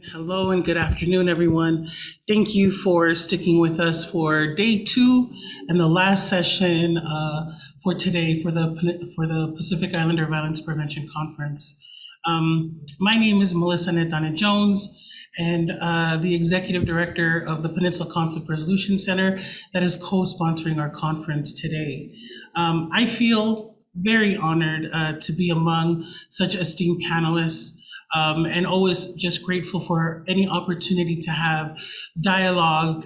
Hello and good afternoon, everyone. Thank you for sticking with us for day two and the last session for today for the Pacific Islander Violence Prevention Conference. My name is Malissa Netane-Jones, and the Executive Director of the Peninsula Conflict Resolution Center that is co-sponsoring our conference today. I feel very honored to be among such esteemed panelists. And always just grateful for any opportunity to have dialogue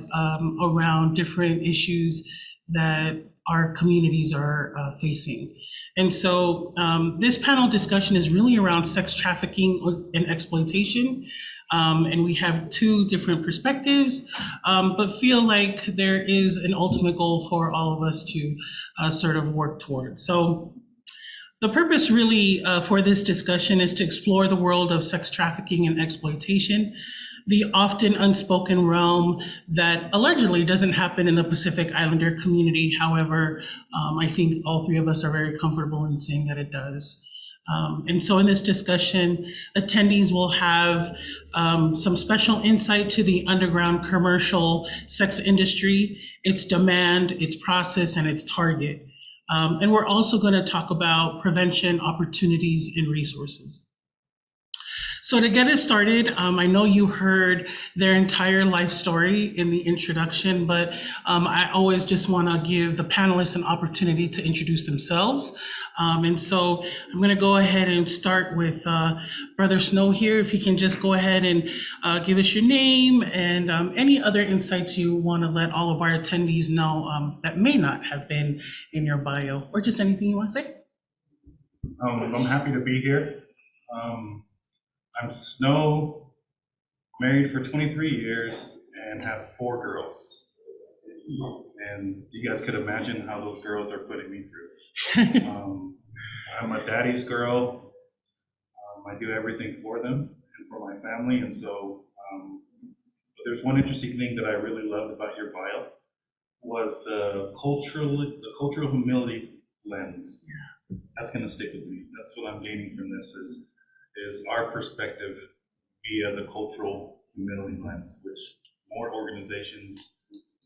around different issues that our communities are facing. And so this panel discussion is really around sex trafficking and exploitation. And we have two different perspectives, but feel like there is an ultimate goal for all of us to sort of work towards. So the purpose really for this discussion is to explore the world of sex trafficking and exploitation, the often unspoken realm that allegedly doesn't happen in the Pacific Islander community. However, I think all three of us are very comfortable in saying that it does. And so in this discussion, attendees will have some special insight to the underground commercial sex industry, its demand, its process, and its target. And we're also going to talk about prevention, opportunities, and resources. So to get us started, I know you heard their entire life story in the introduction, but I always just want to give the panelists an opportunity to introduce themselves. And so I'm going to go ahead and start with Brother Snow here. If you can just go ahead and give us your name and any other insights you want to let all of our attendees know that may not have been in your bio, or just anything you want to say. I'm happy to be here. I'm Snow, married for 23 years and have 4 girls. And you guys could imagine how those girls are putting me through. I'm a daddy's girl. I do everything for them and for my family. And so but there's one interesting thing that I really loved about your bio was the cultural humility lens. Yeah. That's going to stick with me. That's what I'm gaining from this is our perspective via the cultural humility lens, which more organizations,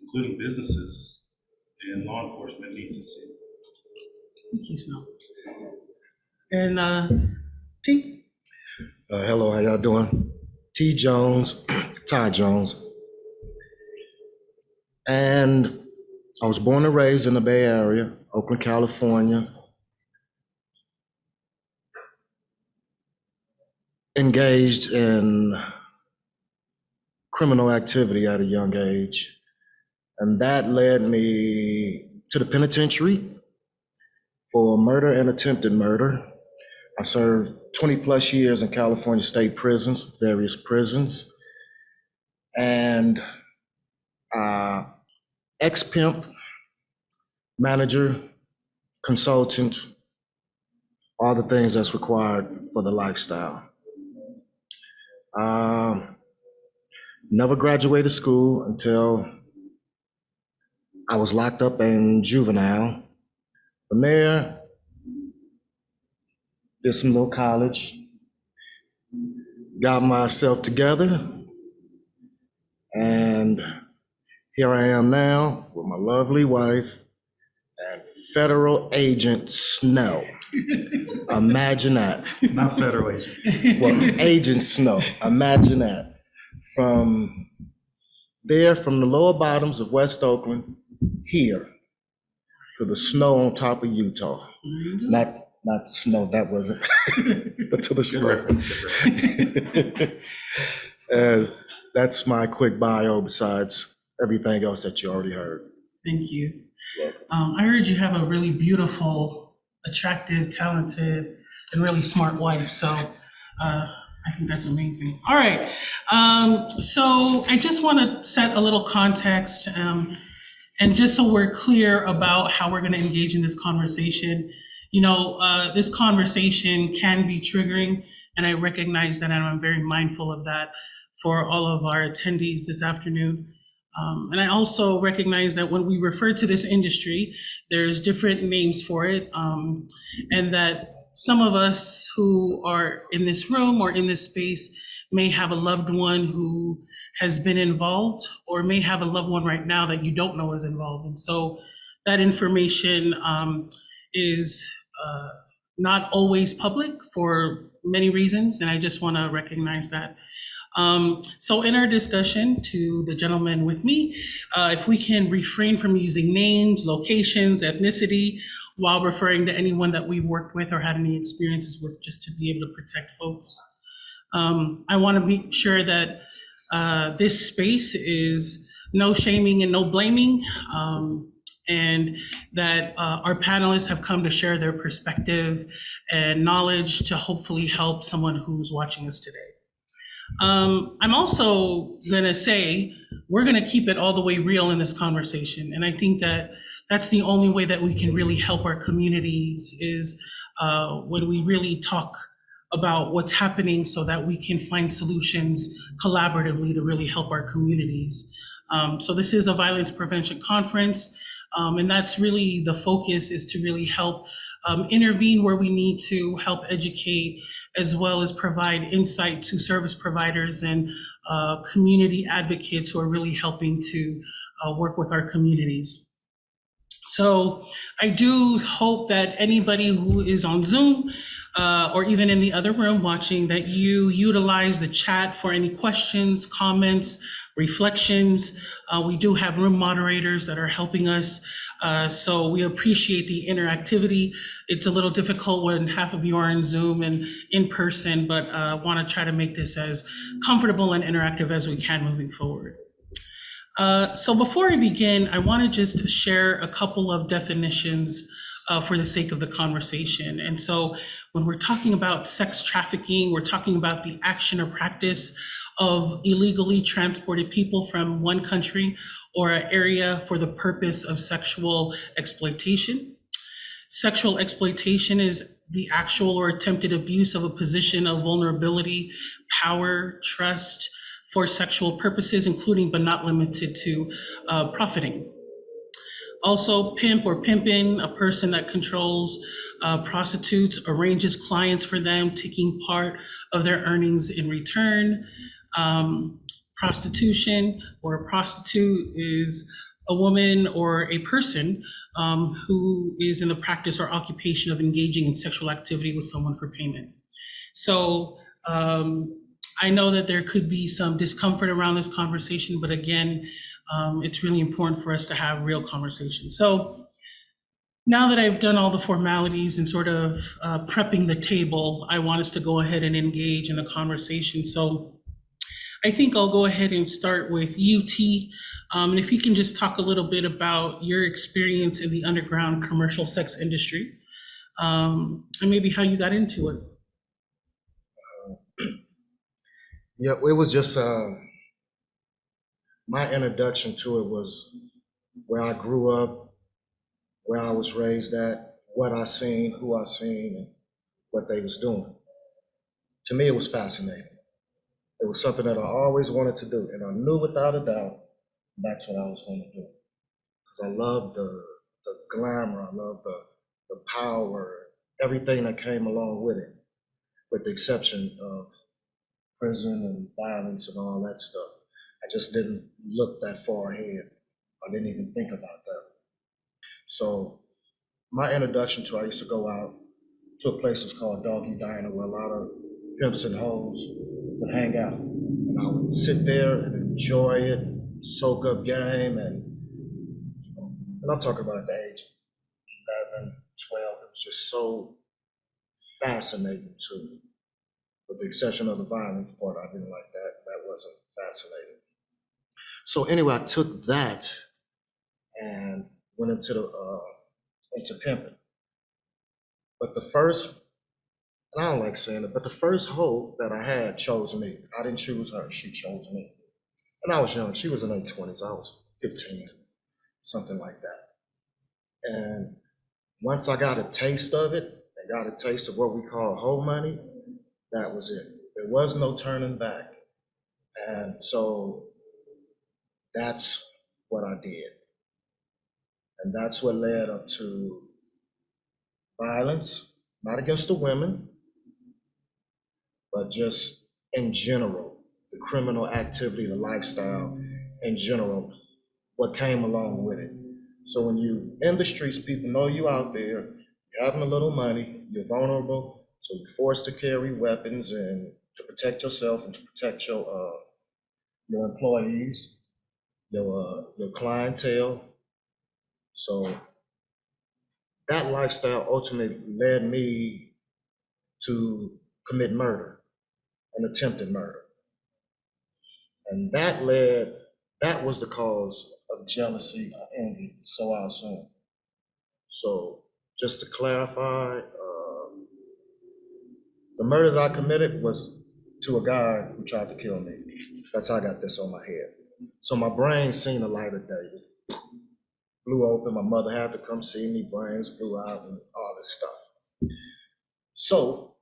including businesses and law enforcement, need to see. Thank you, Snow. And T? Hello, how y'all doing? T. Jones, Todd Jones. And I was born and raised in the Bay Area, Oakland, California. Engaged in criminal activity at a young age. And that led me to the penitentiary for murder and attempted murder. I served 20 plus years in California state prisons, various prisons. And ex-pimp, manager, consultant, all the things that's required for the lifestyle. Never graduated school until I was locked up in juvenile. From there, did some little college, got myself together, and here I am now with my lovely wife and federal agent Snow. Imagine that. Not federal agent. Well, Agent Snow, imagine that. From there, from the lower bottoms of West Oakland, here, to the snow on top of Utah. Mm-hmm. Not snow, that wasn't, but to the snow. Good reference. That's my quick bio besides everything else that you already heard. Thank you. I heard you have a really beautiful, attractive, talented, and really smart wife. So I think that's amazing. All right. So I just want to set a little context and just so we're clear about how we're going to engage in this conversation. This conversation can be triggering, and I recognize that, and I'm very mindful of that for all of our attendees this afternoon. And I also recognize that when we refer to this industry, there's different names for it, and that some of us who are in this room or in this space may have a loved one who has been involved, or may have a loved one right now that you don't know is involved. And so that information is not always public for many reasons, and I just want to recognize that. So in our discussion, to the gentleman with me, if we can refrain from using names, locations, ethnicity, while referring to anyone that we've worked with or had any experiences with, just to be able to protect folks. I want to make sure that this space is no shaming and no blaming, and that our panelists have come to share their perspective and knowledge to hopefully help someone who's watching us today. I'm also going to say we're going to keep it all the way real in this conversation. And I think that that's the only way that we can really help our communities is when we really talk about what's happening so that we can find solutions collaboratively to really help our communities. So this is a violence prevention conference, and that's really the focus, is to really help intervene where we need to, help educate, as well as provide insight to service providers and community advocates who are really helping to work with our communities. So I do hope that anybody who is on Zoom or even in the other room watching, that you utilize the chat for any questions, comments, reflections. We do have room moderators that are helping us. So we appreciate the interactivity. It's a little difficult when half of you are in Zoom and in person, but I want to try to make this as comfortable and interactive as we can moving forward. So before I begin, I want to just share a couple of definitions for the sake of the conversation. And so when we're talking about sex trafficking, we're talking about the action or practice of illegally transported people from one country or an area for the purpose of sexual exploitation. Sexual exploitation is the actual or attempted abuse of a position of vulnerability, power, trust for sexual purposes, including but not limited to profiting. Also, pimp or pimpin', a person that controls prostitutes, arranges clients for them, taking part of their earnings in return. Prostitution or a prostitute is a woman or a person who is in the practice or occupation of engaging in sexual activity with someone for payment. So I know that there could be some discomfort around this conversation, but again, it's really important for us to have real conversations. So now that I've done all the formalities and sort of prepping the table, I want us to go ahead and engage in the conversation. So I think I'll go ahead and start with you, T. And if you can just talk a little bit about your experience in the underground commercial sex industry, and maybe how you got into it. Yeah, it was just my introduction to it was where I grew up, where I was raised at, what I seen, who I seen, and what they was doing. To me, it was fascinating. It was something that I always wanted to do, and I knew without a doubt that's what I was going to do. Because I loved the glamour, I loved the power, everything that came along with it, with the exception of prison and violence and all that stuff. I just didn't look that far ahead. I didn't even think about that. So my introduction to, I used to go out to a place that's called Doggy Diner, where a lot of pimps and hoes would hang out. And I would sit there and enjoy it, soak up game, and I'm talking about at the age of 11, 12, it was just so fascinating to me. With the exception of the violence part, I didn't like that. That wasn't fascinating. So anyway, I took that and went into pimping. But the first, and I don't like saying it, but the first hoe that I had chose me. I didn't choose her, she chose me. And I was young, she was in her 20s, I was 15, something like that. And once I got a taste of it, and got a taste of what we call hoe money, that was it. There was no turning back. And so that's what I did. And that's what led up to violence, not against the women, but just in general, the criminal activity, the lifestyle in general, what came along with it. So when you in the streets, people know you out there, you're having a little money, you're vulnerable, so you're forced to carry weapons and to protect yourself and to protect your employees, your clientele. So that lifestyle ultimately led me to commit murder, an attempted murder. And that was the cause of jealousy or envy, so I assume. So just to clarify, the murder that I committed was to a guy who tried to kill me. That's how I got this on my head. So my brain seen the light of day. Blew open, my mother had to come see me, brains blew out and all this stuff. So,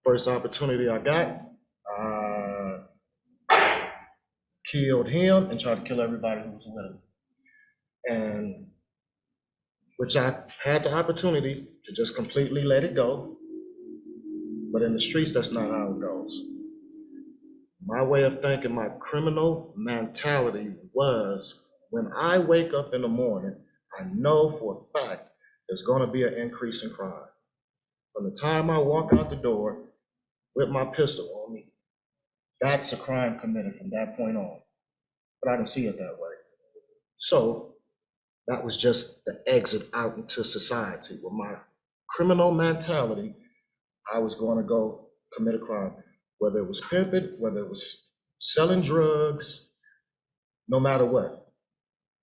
first opportunity I got, I killed him and tried to kill everybody who was with him. And which I had the opportunity to just completely let it go. But in the streets, that's not how it goes. My way of thinking, my criminal mentality was, when I wake up in the morning, I know for a fact there's gonna be an increase in crime. From the time I walk out the door with my pistol on me, that's a crime committed from that point on. But I didn't see it that way. So that was just the exit out into society. With my criminal mentality, I was going to go commit a crime, whether it was pimping, whether it was selling drugs, no matter what.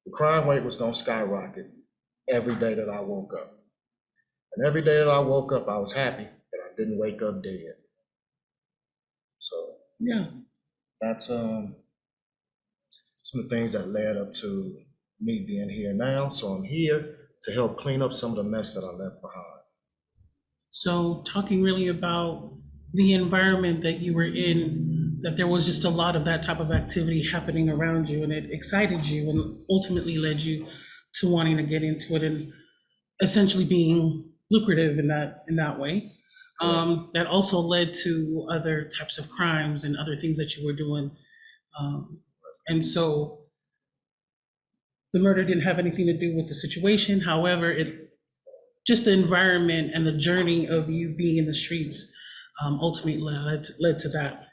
The crime rate was going to skyrocket every day that I woke up. And every day that I woke up, I was happy that I didn't wake up dead. So Yeah. that's some of the things that led up to me being here now. So I'm here to help clean up some of the mess that I left behind. So talking really about the environment that you were in, that there was just a lot of that type of activity happening around you, and it excited you and ultimately led you to wanting to get into it and essentially being lucrative in that way. That also led to other types of crimes and other things that you were doing. And so the murder didn't have anything to do with the situation. However, just the environment and the journey of you being in the streets ultimately led to that.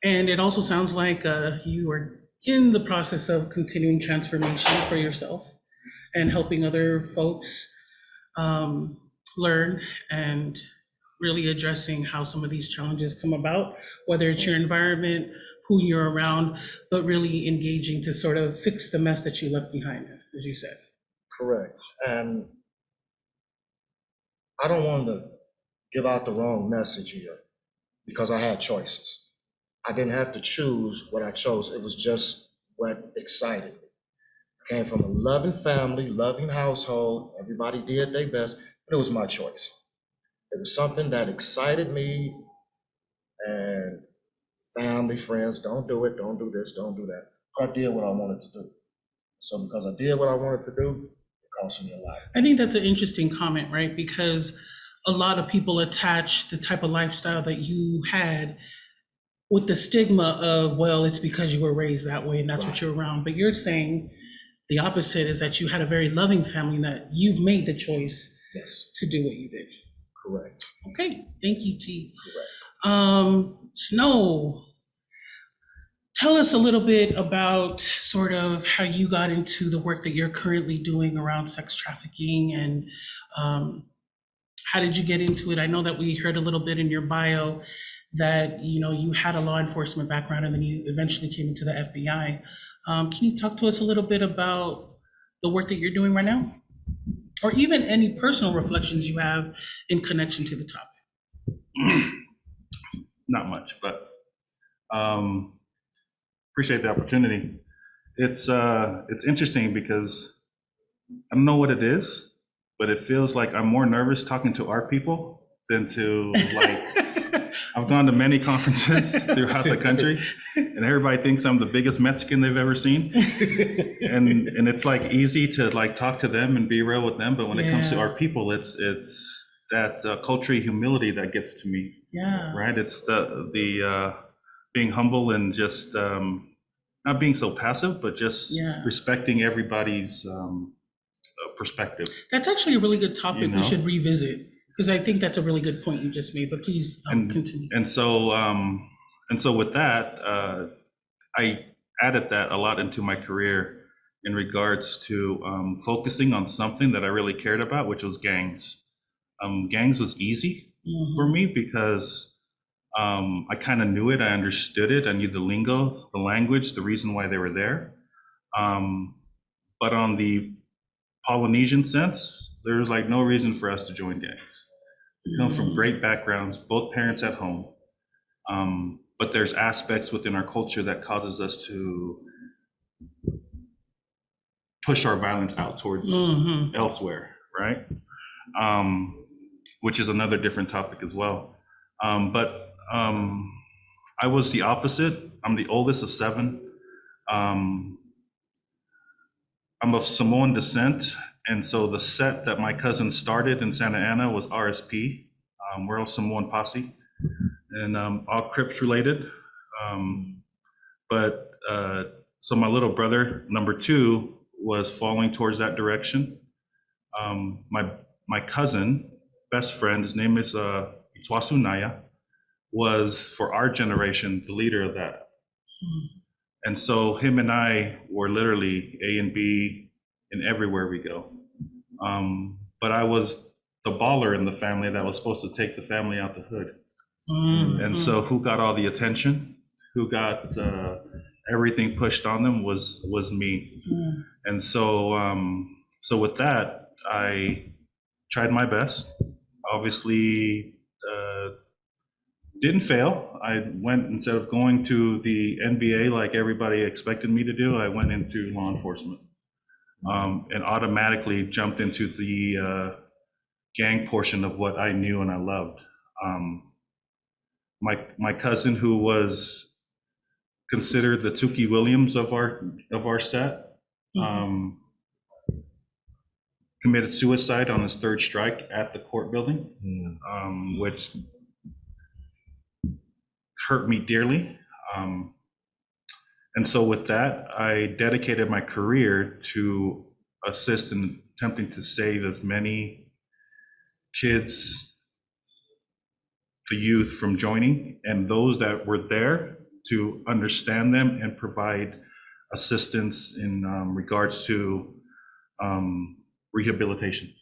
And it also sounds like you are in the process of continuing transformation for yourself and helping other folks learn and really addressing how some of these challenges come about, whether it's your environment, who you're around, but really engaging to sort of fix the mess that you left behind, as you said. Correct. And I don't want to give out the wrong message here, because I had choices. I didn't have to choose what I chose. It was just what excited me. I came from a loving family, loving household. Everybody did their best, but it was my choice. It was something that excited me, and family, friends, don't do it, don't do this, don't do that. I did what I wanted to do. So because I did what I wanted to do, it cost me a lot. I think that's an interesting comment, right? Because a lot of people attach the type of lifestyle that you had with the stigma of, well, it's because you were raised that way and that's what you're around. But you're saying the opposite is that you had a very loving family and that you made the choice to do what you did. Correct. Okay, thank you, T. Correct. Snow, tell us a little bit about sort of how you got into the work that you're currently doing around sex trafficking, and how did you get into it? I know that we heard a little bit in your bio that you had a law enforcement background and then you eventually came into the FBI. Can you talk to us a little bit about the work that you're doing right now? Or even any personal reflections you have in connection to the topic? Not much, but appreciate the opportunity. It's interesting because I don't know what it is, but it feels like I'm more nervous talking to our people than to I've gone to many conferences throughout the country, and everybody thinks I'm the biggest Mexican they've ever seen. And it's easy to talk to them and be real with them, but when it comes to our people, that culture of humility that gets to me, Yeah. right? It's the being humble and just not being so passive, but just Yeah. respecting everybody's perspective. That's actually a really good topic You know? we should revisit, because I think that's a really good point you just made, but please continue. And so with that, I added that a lot into my career in regards to focusing on something that I really cared about, which was gangs. Gangs was easy for me because I kind of knew it, I understood it, I knew the lingo, the language, the reason why they were there. But on the Polynesian sense, there was like no reason for us to join gangs. We come from great backgrounds, both parents at home. But there's aspects within our culture that causes us to push our violence out towards elsewhere, right? Which is another different topic as well. But I was the opposite. I'm the oldest of 7. I'm of Samoan descent, and so the set that my cousin started in Santa Ana was RSP, Royal Samoan Posse, and all Crips related. But so my little brother, number 2, was falling towards that direction. My cousin, best friend, his name is Itwasu Naya, was for our generation the leader of that. And so him and I were literally A and B in everywhere we go. But I was the baller in the family that was supposed to take the family out the hood. And so who got all the attention, who got everything pushed on them was me. And so with that, I tried my best. Obviously, didn't fail. I went, instead of going to the NBA like everybody expected me to do, I went into law enforcement and automatically jumped into the gang portion of what I knew and I loved. My cousin, who was considered the Tukey Williams of our set, committed suicide on his 3rd strike at the court building, which hurt me dearly. And so with that, I dedicated my career to assist in attempting to save as many kids, the youth, from joining, and those that were there to understand them and provide assistance in regards to rehabilitation.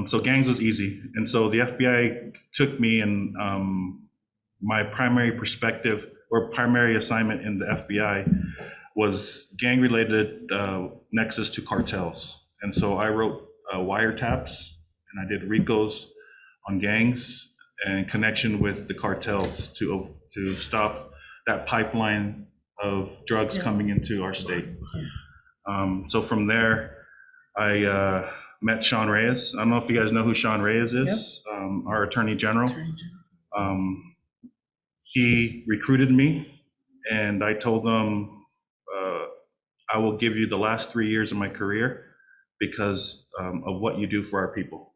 So gangs was easy. And so the FBI took me, and my primary perspective or primary assignment in the FBI was gang-related nexus to cartels. And so I wrote wiretaps, and I did RICOs on gangs and connection with the cartels to stop that pipeline of drugs coming into our state. So from there, I met Sean Reyes. I don't know if you guys know who Sean Reyes is, our Attorney General. He recruited me, and I told him, I will give you the last 3 years of my career because of what you do for our people.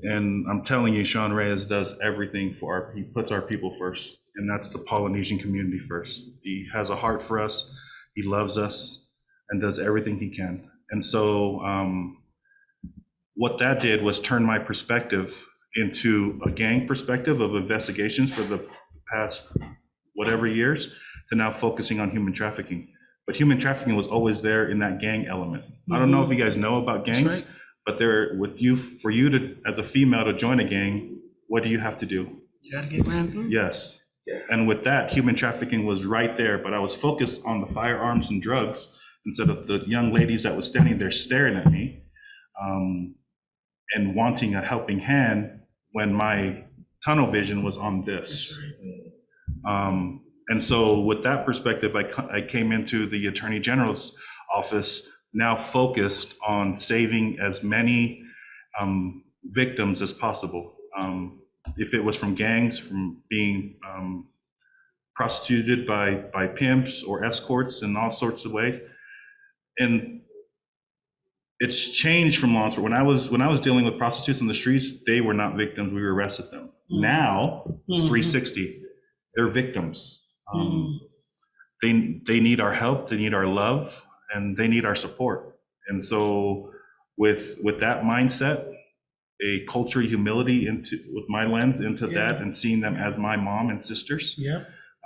And I'm telling you, Sean Reyes does everything for he puts our people first, and that's the Polynesian community first. He has a heart for us, he loves us, and does everything he can. And so what that did was turn my perspective into a gang perspective of investigations for the past whatever years to now focusing on human trafficking. But human trafficking was always there in that gang element. I don't know if you guys know about gangs, but for you to, as a female, to join a gang, what do you have to do? You gotta get ran through. Yes. And with that, human trafficking was right there, but I was focused on the firearms and drugs instead of the young ladies that was standing there staring at me and wanting a helping hand when my tunnel vision was on this. And so with that perspective, I came into the Attorney General's office, now focused on saving as many victims as possible. If it was from gangs, from being prostituted by pimps or escorts in all sorts of ways. And it's changed from law enforcement. When I was dealing with prostitutes on the streets, they were not victims. We arrested them. Now it's 360. They're victims. They need our help. They need our love, and they need our support. And so, with that mindset, a culture of humility with my lens into that, and seeing them as my mom and sisters.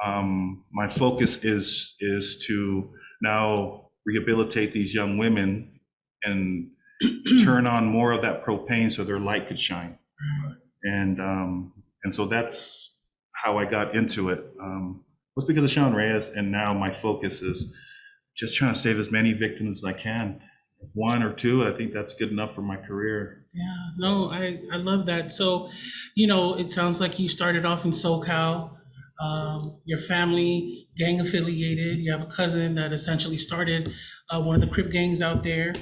My focus is to now rehabilitate these young women and turn on more of that propane so their light could shine. And so that's how I got into it. Was because of Sean Reyes, and now my focus is just trying to save as many victims as I can. If one or two, I think that's good enough for my career. Yeah, no, I love that. So, it sounds like you started off in SoCal, your family gang affiliated. You have a cousin that essentially started one of the Crip gangs out there,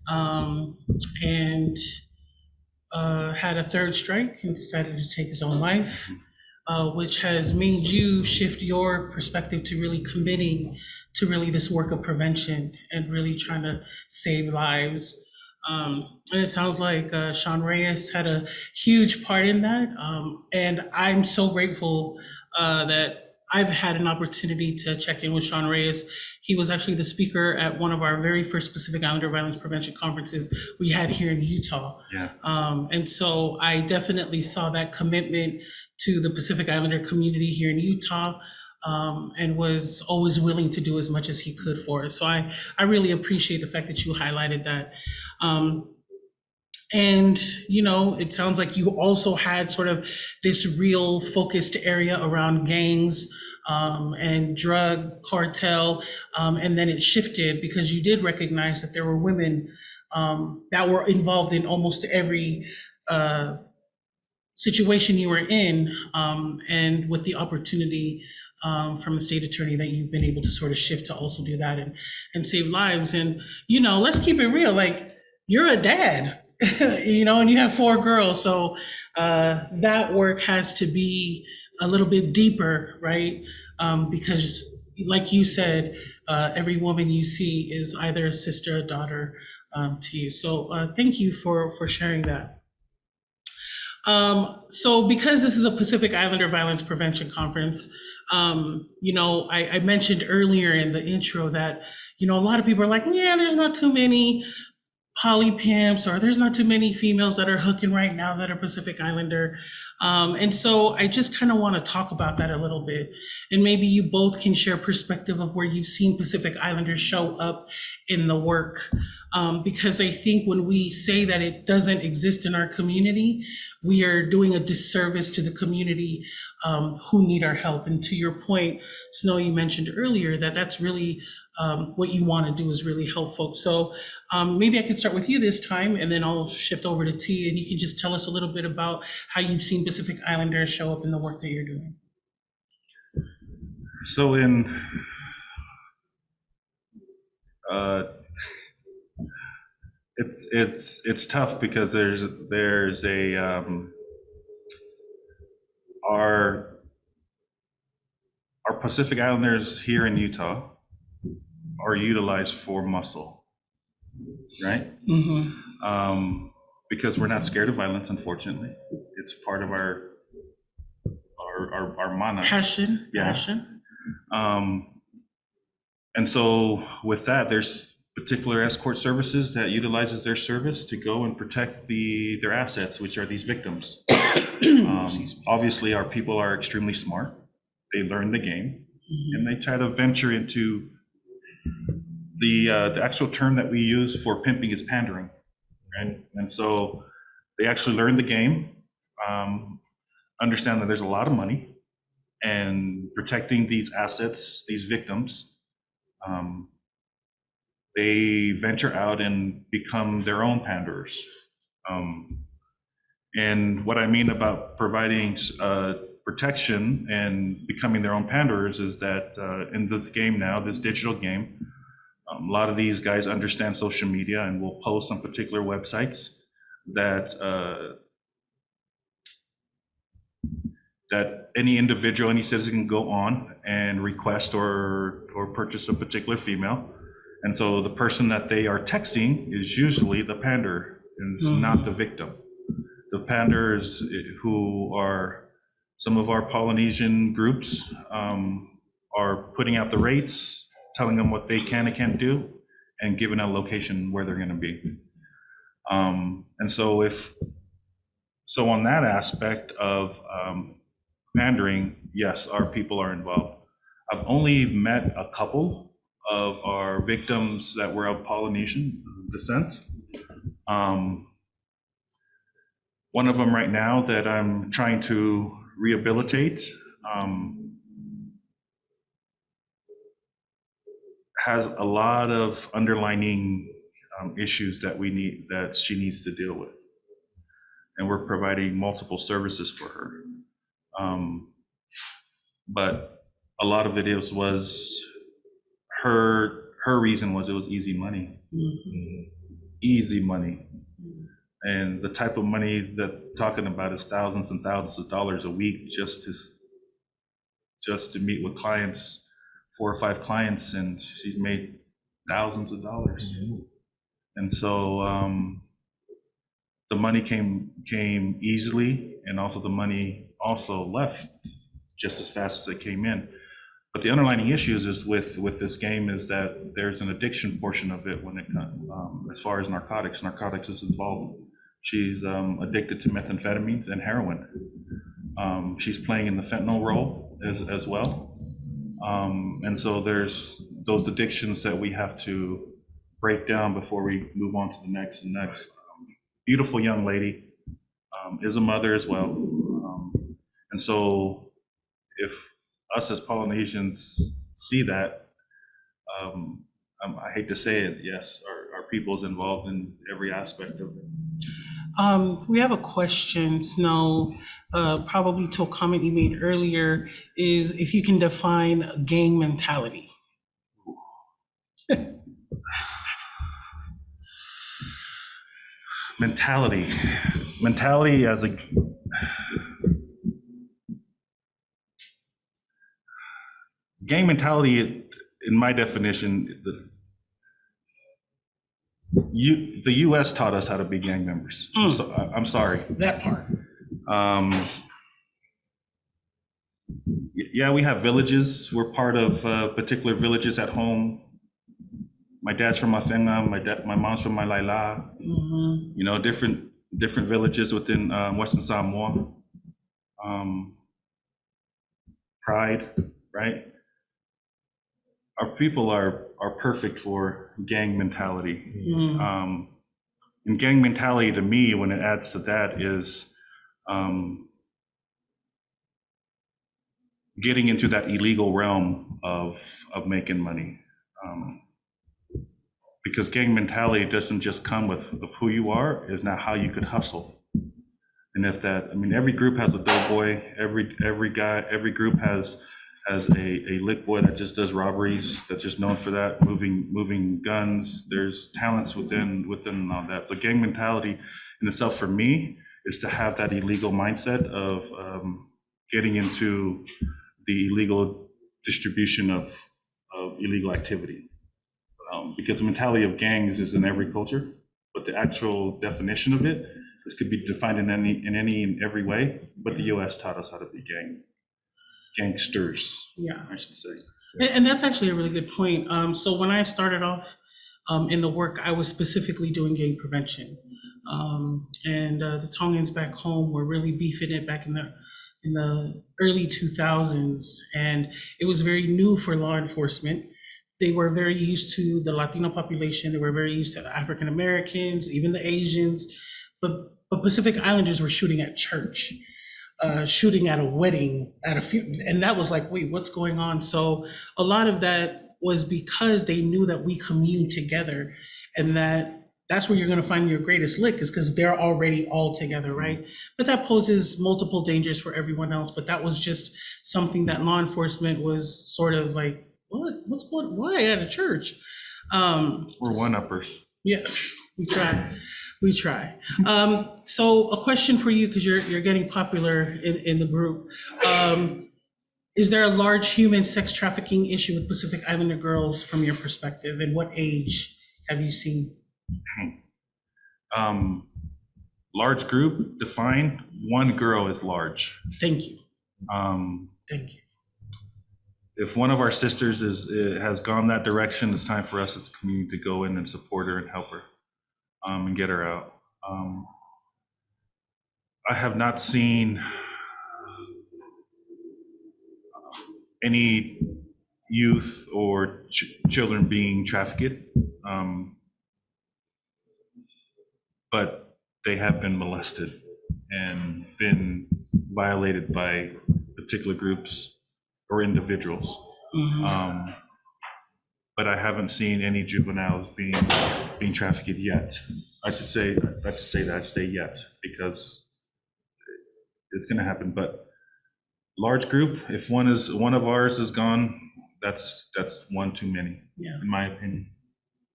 and had a third strike and decided to take his own life, which has made you shift your perspective to really committing to really this work of prevention and really trying to save lives. And it sounds like Sean Reyes had a huge part in that. And I'm so grateful that I've had an opportunity to check in with Sean Reyes. He was actually the speaker at one of our very first Pacific Islander Violence Prevention conferences we had here in Utah. And so I definitely saw that commitment to the Pacific Islander community here in Utah, and was always willing to do as much as he could for us. So I really appreciate the fact that you highlighted that. And, it sounds like you also had sort of this real focused area around gangs and drug cartel, and then it shifted because you did recognize that there were women that were involved in almost every situation you were in, and with the opportunity from the state attorney that you've been able to sort of shift to also do that and save lives. And, let's keep it real, like, you're a dad, and you have 4 girls. So that work has to be a little bit deeper, right? Because like you said, every woman you see is either a sister, a daughter to you. So thank you for sharing that. So because this is a Pacific Islander Violence Prevention Conference, I mentioned earlier in the intro that, a lot of people are like, yeah, there's not too many poly pimps, or there's not too many females that are hooking right now that are Pacific Islander. And so I just kind of want to talk about that a little bit. And maybe you both can share perspective of where you've seen Pacific Islanders show up in the work. Because I think when we say that it doesn't exist in our community, we are doing a disservice to the community who need our help. And to your point, Snow, you mentioned earlier that that's really what you want to do, is really help folks. So maybe I can start with you this time, and then I'll shift over to T, and you can just tell us a little bit about how you've seen Pacific Islanders show up in the work that you're doing. So it's tough because there's a our Pacific Islanders here in Utah are utilized for muscle, right? Because we're not scared of violence, unfortunately. It's part of our mana. Passion. And so with that, there's particular escort services that utilizes their service to go and protect their assets, which are these victims. Obviously, our people are extremely smart. They learn the game, and they try to venture into the actual term that we use for pimping is pandering, right? And so they actually learn the game, understand that there's a lot of money, and protecting these assets, these victims, they venture out and become their own panderers. And what I mean about providing protection and becoming their own panderers is that in this game now, this digital game, a lot of these guys understand social media and will post on particular websites that that any individual, any citizen can go on and request or purchase a particular female. And so the person that they are texting is usually the pander, and it's not the victim. The panders, who are some of our Polynesian groups, are putting out the rates, telling them what they can and can't do, and giving a location where they're going to be. And so on that aspect of pandering, yes, our people are involved. I've only met a couple of our victims that were of Polynesian descent. One of them right now that I'm trying to rehabilitate has a lot of underlining issues that she needs to deal with, and we're providing multiple services for her. But a lot of it was her reason was it was easy money, easy money. And the type of money that talking about is thousands and thousands of dollars a week just to meet with clients, 4 or 5 clients, and she's made thousands of dollars. And so the money came easily, and also the money also left just as fast as it came in. But the underlying issues is with this game is that there's an addiction portion of it when it comes as far as narcotics. Narcotics is involved. She's addicted to methamphetamines and heroin. She's playing in the fentanyl role as well. And so there's those addictions that we have to break down before we move on to the next and next. Beautiful young lady, is a mother as well. And so if us as Polynesians see that, I hate to say it, yes, our people's involved in every aspect of it. We have a question, Snow, probably to a comment you made earlier, is if you can define gang mentality. Mentality as a gang mentality, in my definition, the U.S. taught us how to be gang members. So, I'm sorry. That part. Yeah, we have villages. We're part of particular villages at home. My dad's from Mafenga. My mom's from Leuluai. You know, different villages within Western Samoa. Pride, right? Our people are perfect for gang mentality. And gang mentality to me, when it adds to that, is getting into that illegal realm of making money. Because gang mentality doesn't just come with who you are, it's not how you could hustle. And if that, I mean, every group has a doughboy, every group has a lick boy that just does robberies, that's just known for that, moving guns. There's talents within all that. So gang mentality in itself for me is to have that illegal mindset of getting into the illegal distribution of illegal activity. Because the mentality of gangs is in every culture, but the actual definition of it, this could be defined in any and every way, but the US taught us how to be gangsters, Yeah. I should say. And that's actually a really good point. So when I started off in the work, I was specifically doing gang prevention. And the Tongans back home were really beefing it back in the early 2000s. And it was very new for law enforcement. They were very used to the Latino population. They were very used to the African Americans, even the Asians. But Pacific Islanders were shooting at church, shooting at a wedding, at a few, and that was like, wait, what's going on? So a lot of that was because they knew that we commune together, and that's where you're going to find your greatest lick, is because they're already all together, right? But that poses multiple dangers for everyone else. But that was just something that law enforcement was sort of like, what's going on? Why at a church? We're one-uppers. Yeah, we try. So a question for you, because you're getting popular in the group. Is there a large human sex trafficking issue with Pacific Islander girls from your perspective? And what age have you seen? Large group, define, one girl is large. Thank you. Um, Thank you. if one of our sisters has gone that direction, it's time for us as a community to go in and support her and help her and get her out. I have not seen any youth or children being trafficked, but they have been molested and been violated by particular groups or individuals. Mhm. But I haven't seen any juveniles being trafficked yet. I should say yet, because it's going to happen. But large group, if one of ours is gone, that's one too many, Yeah. in my opinion.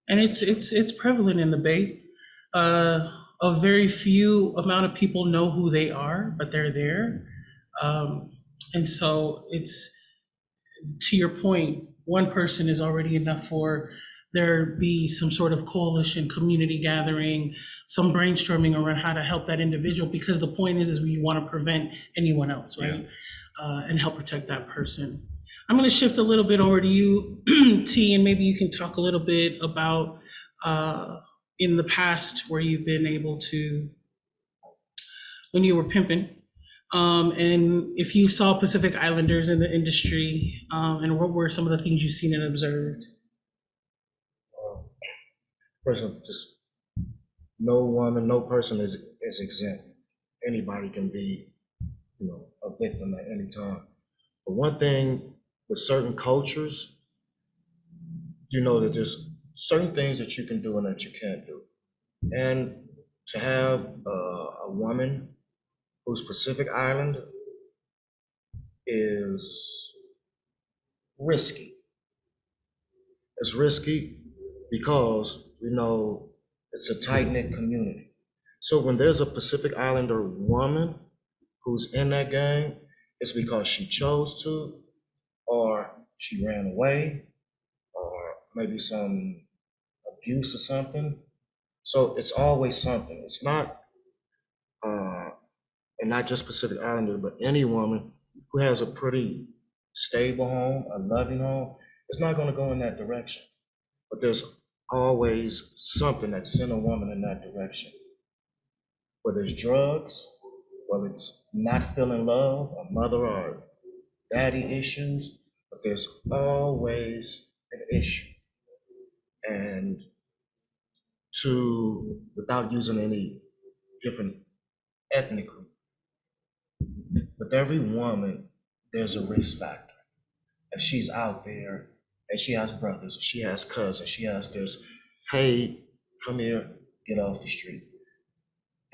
And it's prevalent in the Bay. A very few amount of people know who they are, but they're there. And so it's, to your point, one person is already enough for there be some sort of coalition, community gathering, some brainstorming around how to help that individual, because the point is we want to prevent anyone else, right? And help protect that person. I'm going to shift a little bit over to you, T, and maybe you can talk a little bit about in the past where you've been able to, when you were pimping, and if you saw Pacific Islanders in the industry, and what were some of the things you've seen and observed? Person, just no woman, no person is exempt. Anybody can be, a victim at any time. But one thing with certain cultures, that there's certain things that you can do and that you can't do. And to have a woman who's Pacific Islander is risky. It's risky because we know it's a tight-knit community. So when there's a Pacific Islander woman who's in that gang, it's because she chose to, or she ran away, or maybe some abuse or something. So it's always something. It's not, and not just Pacific Islander, but any woman who has a pretty stable home, a loving home, it's not going to go in that direction. But there's always something that sends a woman in that direction. Whether it's drugs, whether it's not feeling love, a mother or daddy issues, but there's always an issue. And without using any different ethnic group, with every woman, there's a risk factor. And she's out there, and she has brothers, she has cousins, she has this, hey, come here, get off the street.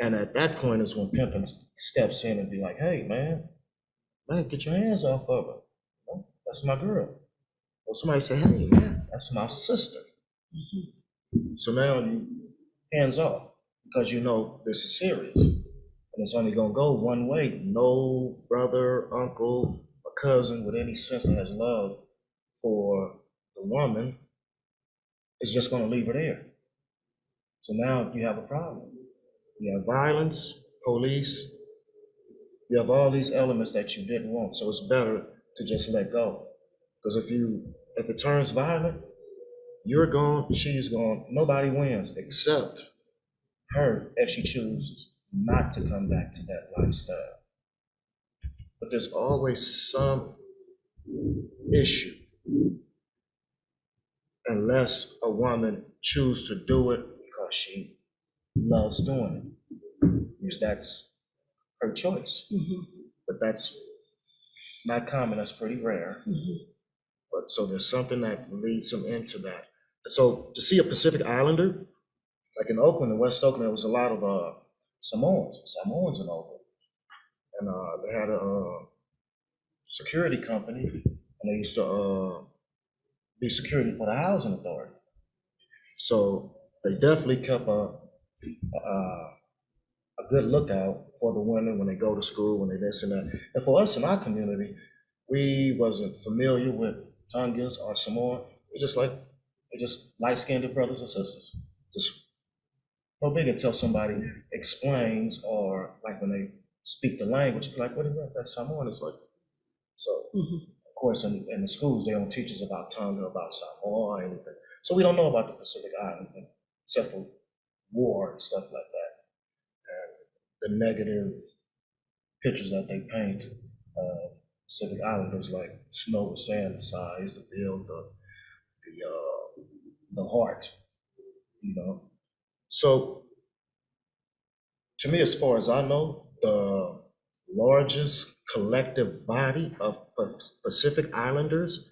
And at that point is when pimping steps in and be like, hey, man, get your hands off of her. That's my girl. Or somebody say, hey, man, that's my sister. Mm-hmm. So now you hands off because this is serious. And it's only gonna go one way. No brother, uncle, or cousin with any sense that has love for the woman is just gonna leave her there. So now you have a problem. You have violence, police, you have all these elements that you didn't want. So it's better to just let go. Because if it turns violent, you're gone, she's gone, nobody wins except her if she chooses not to come back to that lifestyle. But there's always some issue unless a woman chooses to do it because she loves doing it. Because that's her choice. Mm-hmm. But that's not common, that's pretty rare. Mm-hmm. But so there's something that leads them into that. So to see a Pacific Islander, like in Oakland, in West Oakland, there was a lot of Samoans in Oakland. And they had a security company, and they used to be security for the housing authority. So they definitely kept a good lookout for the women when they go to school, when they this and that. And for us in our community, we wasn't familiar with Tongans or Samoan. We're just light-skinned brothers and sisters. Just no big until somebody explains, or like when they speak the language, like, what is that? That's Samoan. It's like, so Mhm. of course in the schools they don't teach us about Tonga, about Samoa or anything. So we don't know about the Pacific Island except for war and stuff like that. And the negative pictures that they paint, Pacific Islanders, like snow was saying, the size, the build, the heart, you know. So to me, as far as I know, the largest collective body of Pacific Islanders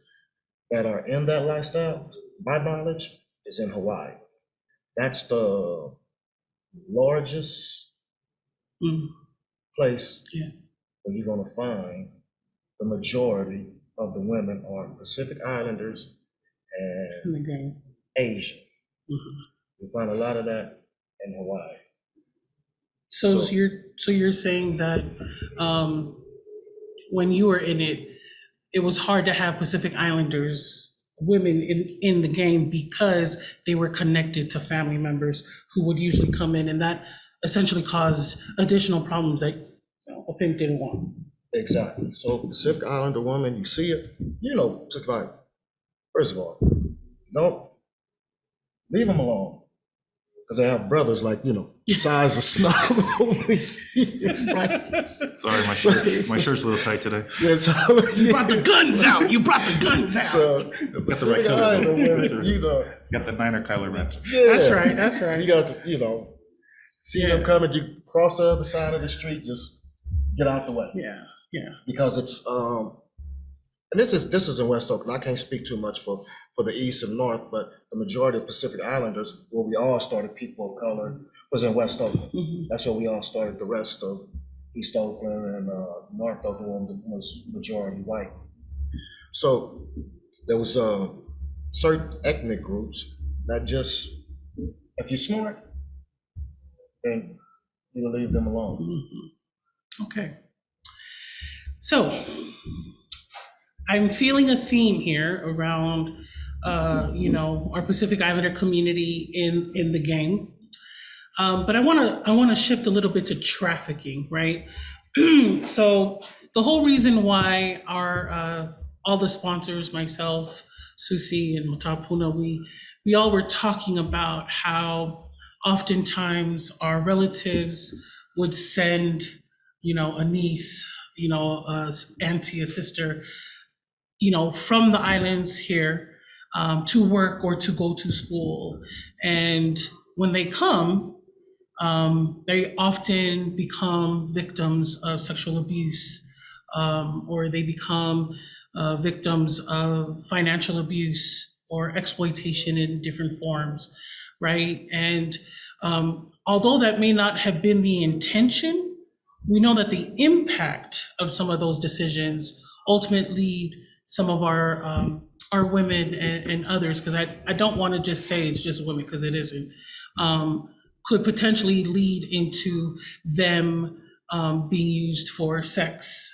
that are in that lifestyle, my knowledge, is in Hawaii. That's the largest Mm, place yeah. where you're gonna find the majority of the women are Pacific Islanders In and the game. Asian. Mhm. You find a lot of that in Hawaii. So So- you're saying that when you were in it, it was hard to have Pacific Islanders women in the game because they were connected to family members who would usually come in, and that essentially caused additional problems that a pimp didn't want. Exactly. So Pacific Islander woman, you see it, you know, just like, first of all, don't leave them alone. Because they have brothers like, you know, size of snow. Right? Sorry, my shirt's a little tight today. Yeah, so, You brought the guns out. You brought the guns out. so the Got the right Pacific color, Islander though. women, you know, Got the Niner Kyler Red. yeah. That's right. That's right. You got to, you know, see them Yeah. coming, you cross the other side of the street, just get out the way. Yeah. Yeah. Because it's and this is in West Oakland. I can't speak too much for the East and North, but the majority of Pacific Islanders, where we all started, people of color, was in West Oakland. Mhm. That's where we all started. The rest of East Oakland and North Oakland was majority white. So there was certain ethnic groups that just, if you're smart, then you will leave them alone. Mhm. Okay. So I'm feeling a theme here around, our Pacific Islander community in the game. But I want to shift a little bit to trafficking, right? So the whole reason why our all the sponsors, myself, Susie, and Matapuna, we all were talking about how oftentimes our relatives would send, a niece, a auntie, a sister, from the islands here to work or to go to school. And when they come, they often become victims of sexual abuse, or they become victims of financial abuse or exploitation in different forms, right? And although that may not have been the intention, we know that the impact of some of those decisions ultimately lead some of our women and others, because I don't want to just say it's just women, because it isn't, could potentially lead into them being used for sex,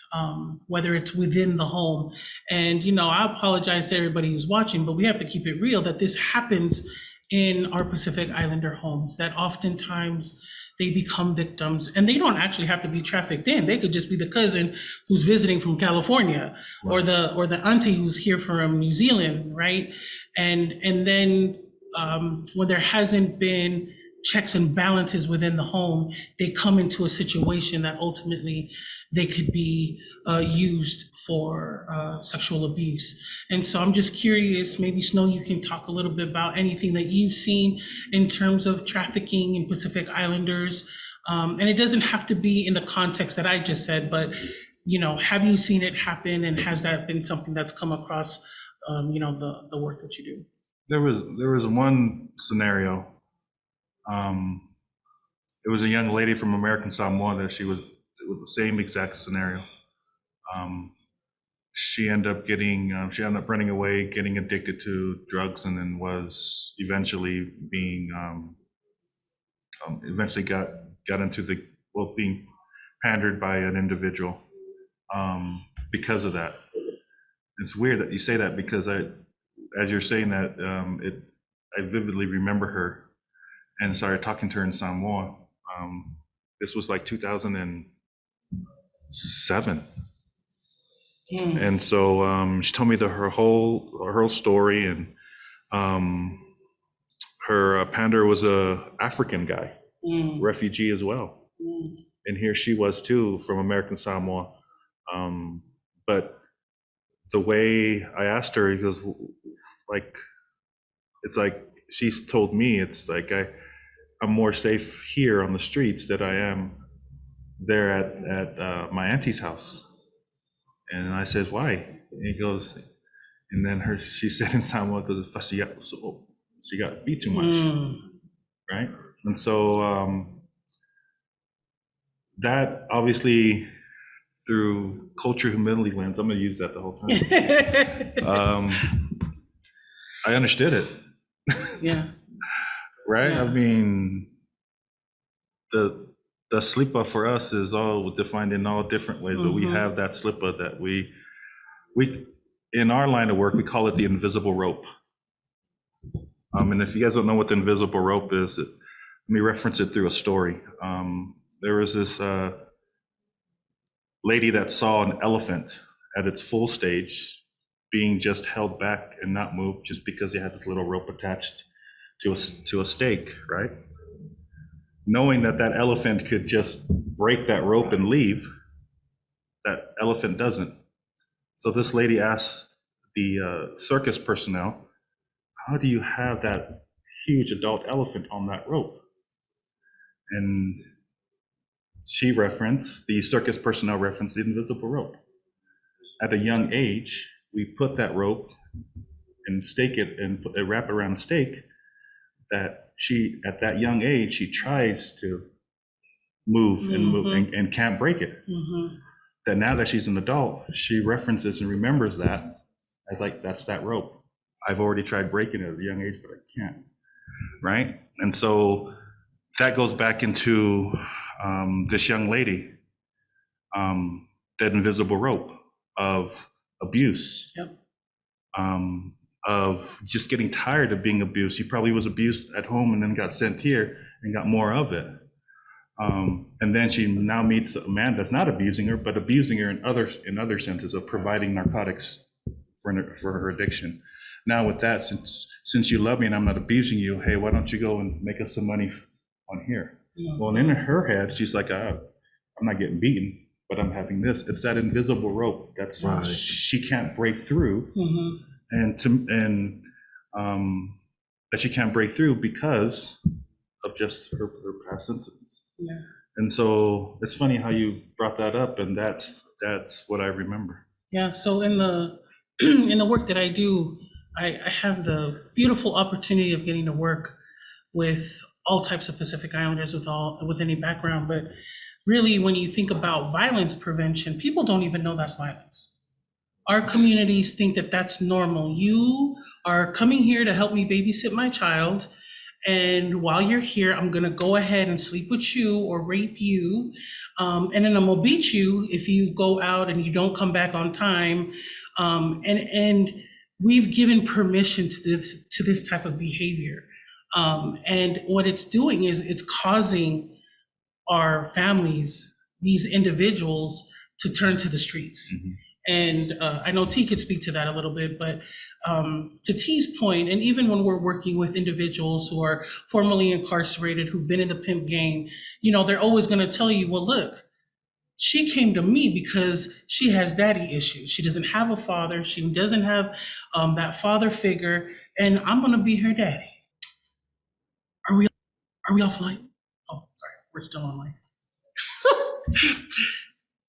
whether it's within the home. And, I apologize to everybody who's watching, but we have to keep it real that this happens in our Pacific Islander homes, that oftentimes they become victims, and they don't actually have to be trafficked in. They could just be the cousin who's visiting from California, or the auntie who's here from New Zealand, right? And then when there hasn't been checks and balances within the home, they come into a situation that ultimately they could be used for sexual abuse. And so I'm just curious, maybe Snow, you can talk a little bit about anything that you've seen in terms of trafficking in Pacific Islanders. And it doesn't have to be in the context that I just said, but have you seen it happen, and has that been something that's come across the work that you do? There was one scenario. It was a young lady from American Samoa that it was the same exact scenario. She ended up running away, getting addicted to drugs, and then was eventually got into being pandered by an individual because of that. It's weird that you say that because as you're saying that, I vividly remember her and started talking to her in Samoa. This was like 2007. And so she told me her whole story, and her pander was a African guy, refugee as well. And here she was too, from American Samoa. But the way I asked her, he goes, like, it's like she's told me, it's like I'm more safe here on the streets than I am there at my auntie's house. And I said, why? And he goes, and then she said in Samoa, she got beat too much, right? And so that obviously, through culture humility lens, I'm gonna use that the whole time. I understood it. Yeah. Right? Yeah. I mean, the slipa for us is all defined in all different ways, but we have that slipa that we in our line of work, we call it the invisible rope. And if you guys don't know what the invisible rope is, let me reference it through a story. There was this lady that saw an elephant at its full stage being just held back and not moved just because he had this little rope attached to a stake, right? Knowing that elephant could just break that rope and leave, that elephant doesn't. So this lady asked the circus personnel, how do you have that huge adult elephant on that rope? And the circus personnel referenced the invisible rope. At a young age, we put that rope and stake it and wrap it around a stake that at that young age, she tries to move and can't break it. That now that she's an adult, she references and remembers that as like, that's that rope. I've already tried breaking it at a young age, but I can't, right? And so that goes back into this young lady, that invisible rope of abuse, of just getting tired of being abused. She probably was abused at home and then got sent here and got more of it. And then she now meets a man that's not abusing her, but abusing her in other senses of providing narcotics for her addiction. Now with that, since you love me and I'm not abusing you, hey, why don't you go and make us some money on here? Well, in her head, she's like, I'm not getting beaten, but I'm having this. It's that invisible rope that's she can't break through, and that she can't break through because of just her past incidents. Yeah. And so it's funny how you brought that up, and that's what I remember. Yeah. So in the in the work that I do, I have the beautiful opportunity of getting to work with all types of Pacific Islanders with any background. But really, when you think about violence prevention, people don't even know that's violence. Our communities think that that's normal. You are coming here to help me babysit my child, and while you're here, I'm gonna go ahead and sleep with you or rape you, and then I'm gonna beat you if you go out and you don't come back on time. And we've given permission to this type of behavior. And what it's doing is it's causing our families, these individuals, to turn to the streets. And I know T could speak to that a little bit, but to T's point, and even when we're working with individuals who are formerly incarcerated, who've been in the pimp game, they're always gonna tell you, well, look, she came to me because she has daddy issues. She doesn't have a father. She doesn't have that father figure, and I'm gonna be her daddy. Are we offline? Oh, sorry, we're still online.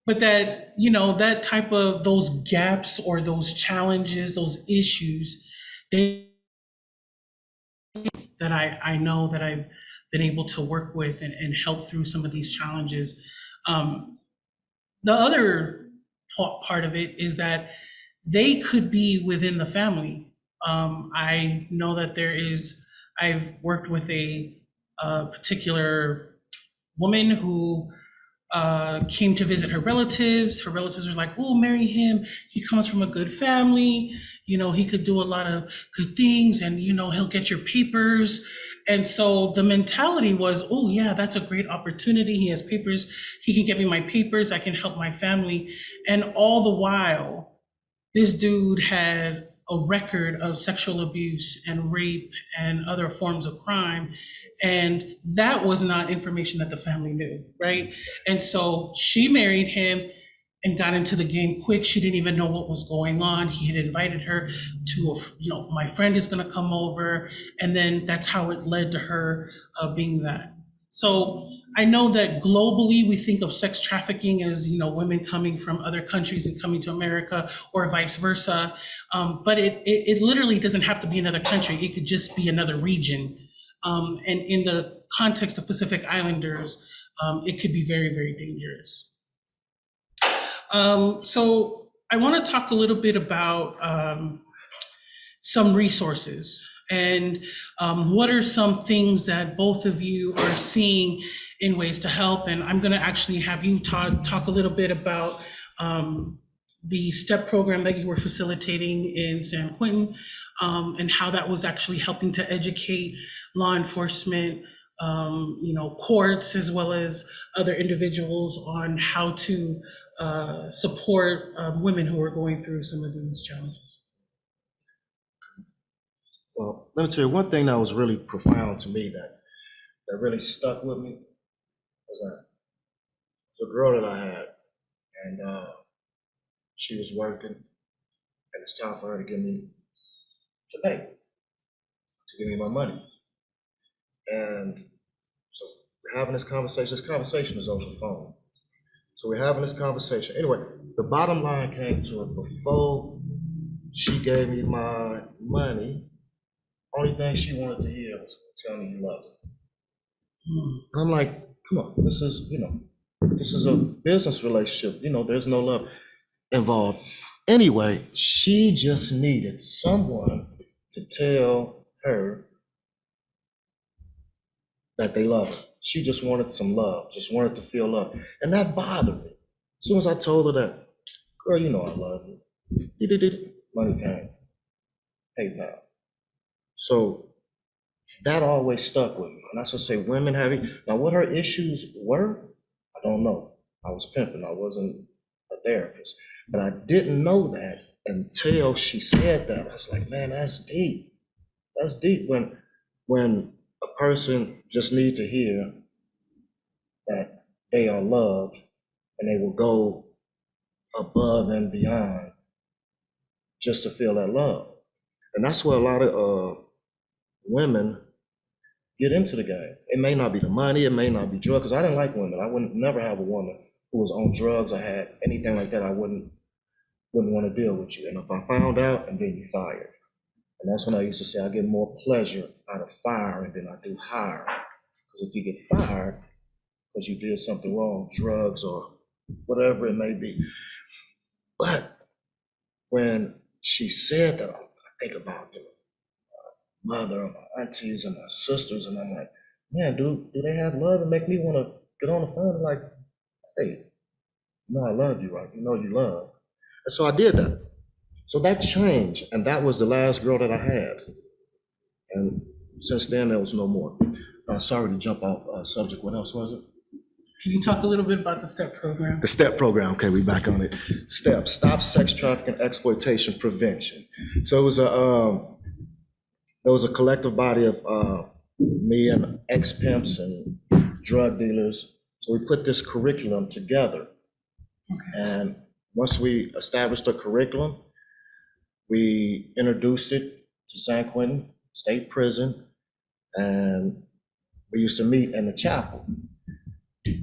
But that, that type of those gaps or those challenges, those issues, that I know that I've been able to work with and help through some of these challenges. The other part of it is that they could be within the family. I know that I've worked with a particular woman who came to visit her relatives. Her relatives were like, oh, marry him. He comes from a good family. You know, he could do a lot of good things and, you know, he'll get your papers. And so the mentality was, oh, yeah, that's a great opportunity. He has papers. He can get me my papers. I can help my family. And all the while, this dude had a record of sexual abuse and rape and other forms of crime. And that was not information that the family knew, right? And so she married him and got into the game quick. She didn't even know what was going on. He had invited her to, you know, my friend is going to come over. And then that's how it led to her being that. So I know that globally we think of sex trafficking as, you know, women coming from other countries and coming to America or vice versa. But it literally doesn't have to be another country. It could just be another region. And in the context of Pacific Islanders, it could be very, very dangerous. So I want to talk a little bit about some resources and what are some things that both of you are seeing in ways to help. And I'm going to actually have you, Todd, talk a little bit about the STEP program that you were facilitating in San Quentin and how that was actually helping to educate law enforcement, you know, courts, as well as other individuals on how to support women who are going through some of these challenges. Well, let me tell you one thing that was really profound to me that really stuck with me was that the girl that I had, and she was working, and it's time for her to give me my money. And so we're having this conversation. This conversation is over the phone. So we're having this conversation. Anyway, the bottom line came to it before she gave me my money. Only thing she wanted to hear was, tell me you love her. I'm like, come on, this is, you know, this is a business relationship. You know, there's no love involved. Anyway, she just needed someone to tell her that they love her. She just wanted some love, just wanted to feel love. And that bothered me. As soon as I told her that, girl, you know I love you. Money came. PayPal. So that always stuck with me. And that's what I say, women having, now what her issues were, I don't know. I was pimping, I wasn't a therapist. But I didn't know that until she said that. I was like, man, that's deep. That's deep when a person just needs to hear that they are loved and they will go above and beyond just to feel that love. And that's where a lot of women get into the game. It may not be the money, it may not be drugs, because I didn't like women. I wouldn't never have a woman who was on drugs or had anything like that. I wouldn't want to deal with you. And if I found out, and then you fired. And that's when I used to say I get more pleasure out of firing than I do hiring. Because if you get fired because you did something wrong, drugs or whatever it may be. But when she said that, I think about the mother and my aunties and my sisters, and I'm like, man, do they have love and make me want to get on the phone and like, hey, you know I love you, right? You know you love. And so I did that. So that changed, and that was the last girl that I had. And since then, there was no more. Sorry to jump off subject. What else was it? Can you talk a little bit about the STEP program? The STEP program, okay, we back on it. STEP, Stop Sex Trafficking and Exploitation Prevention. So it was a collective body of me and ex-pimps and drug dealers. So we put this curriculum together. Okay. And once we established a curriculum, we introduced it to San Quentin State Prison, and we used to meet in the chapel.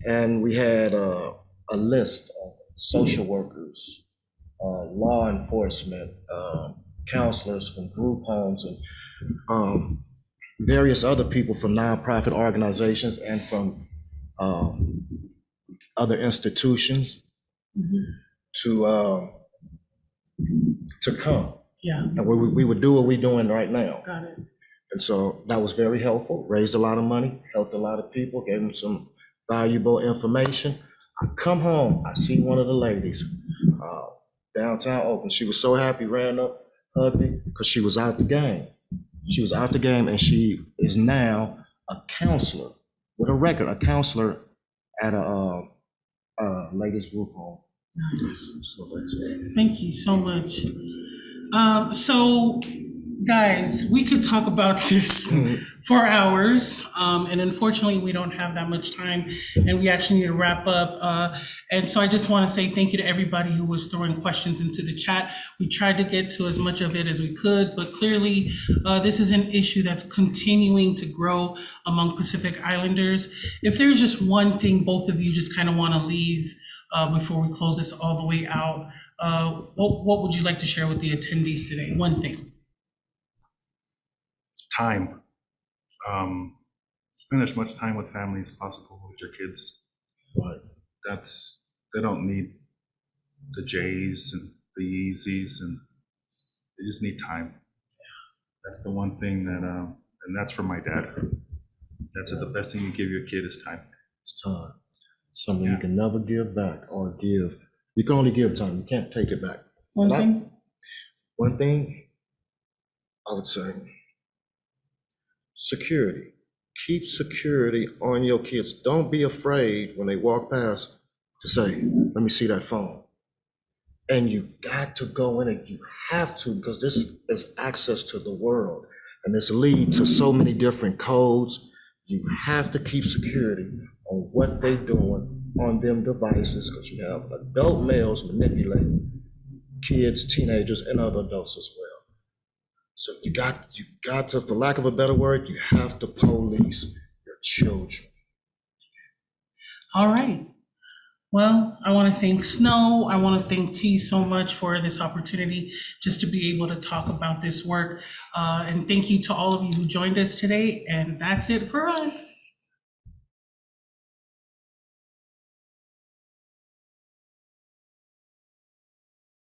And we had a list of social workers, law enforcement, counselors from group homes, and various other people from nonprofit organizations and from other institutions to come. Yeah. And we would do what we're doing right now. Got it. And so that was very helpful, raised a lot of money, helped a lot of people, gave them some valuable information. I come home, I see one of the ladies, downtown Oakland. She was so happy, ran up, hugged me, because she was out the game. She was out the game, and she is now a counselor with a record, a counselor at a ladies group home. Nice. So that's it. Thank you so much. So, guys, we could talk about this for hours, and unfortunately, we don't have that much time, and we actually need to wrap up. And so I just want to say thank you to everybody who was throwing questions into the chat. We tried to get to as much of it as we could, but clearly, this is an issue that's continuing to grow among Pacific Islanders. If there's just one thing both of you just kind of want to leave before we close this all the way out, what would you like to share with the attendees today? One thing. Time. Spend as much time with family as possible with your kids. Right. They don't need the J's and the Yeezys, and they just need time. That's the one thing that, and that's from my dad. That's the best thing you give your kid is time. It's time. Something you can never give back or give. You can only give time. You can't take it back. One thing? One thing I would say, security. Keep security on your kids. Don't be afraid when they walk past to say, let me see that phone. And you got to go in it. You have to, because this is access to the world. And this leads to so many different codes. You have to keep security on what they're doing on them devices, because you have adult males manipulating kids, teenagers, and other adults as well. So you got to, for lack of a better word, you have to police your children. All right. Well, I want to thank Snow. I want to thank T so much for this opportunity just to be able to talk about this work. And thank you to all of you who joined us today. And that's it for us.